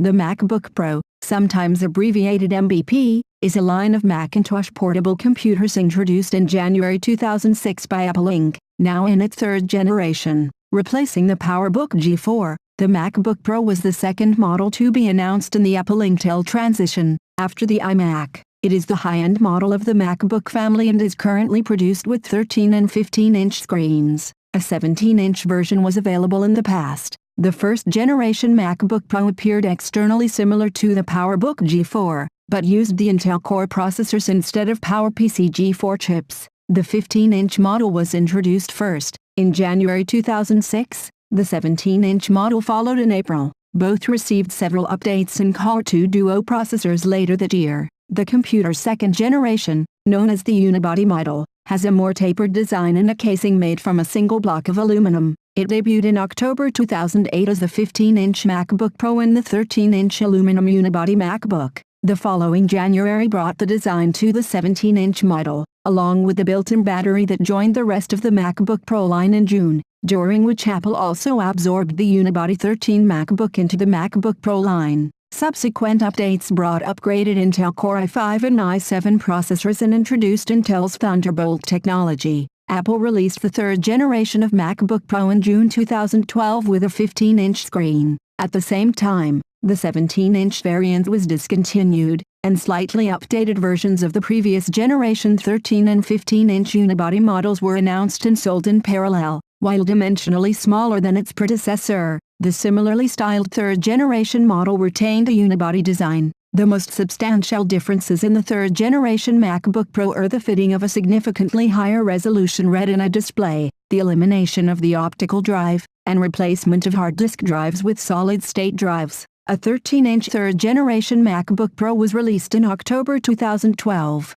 The MacBook Pro, sometimes abbreviated MBP, is a line of Macintosh portable computers introduced in January 2006 by Apple Inc., now in its third generation. Replacing the PowerBook G4, the MacBook Pro was the second model to be announced in the Apple Intel transition, after the iMac. It is the high-end model of the MacBook family and is currently produced with 13 and 15-inch screens. A 17-inch version was available in the past. The first-generation MacBook Pro appeared externally similar to the PowerBook G4, but used the Intel Core processors instead of PowerPC G4 chips. The 15-inch model was introduced first, in January 2006. The 17-inch model followed in April. Both received several updates and Core 2 Duo processors later that year. The computer's second generation, known as the unibody model, has a more tapered design and a casing made from a single block of aluminum. It debuted in October 2008 as the 15-inch MacBook Pro and the 13-inch aluminum unibody MacBook. The following January brought the design to the 17-inch model, along with the built-in battery that joined the rest of the MacBook Pro line in June, during which Apple also absorbed the unibody 13 MacBook into the MacBook Pro line. Subsequent updates brought upgraded Intel Core i5 and i7 processors and introduced Intel's Thunderbolt technology. Apple released the third generation of MacBook Pro in June 2012 with a 15-inch screen. At the same time, the 17-inch variant was discontinued, and slightly updated versions of the previous generation 13 and 15-inch unibody models were announced and sold in parallel. While dimensionally smaller than its predecessor, the similarly styled third-generation model retained a unibody design. The most substantial differences in the third-generation MacBook Pro are the fitting of a significantly higher resolution Retina display, the elimination of the optical drive, and replacement of hard disk drives with solid-state drives. A 13-inch third-generation MacBook Pro was released in October 2012.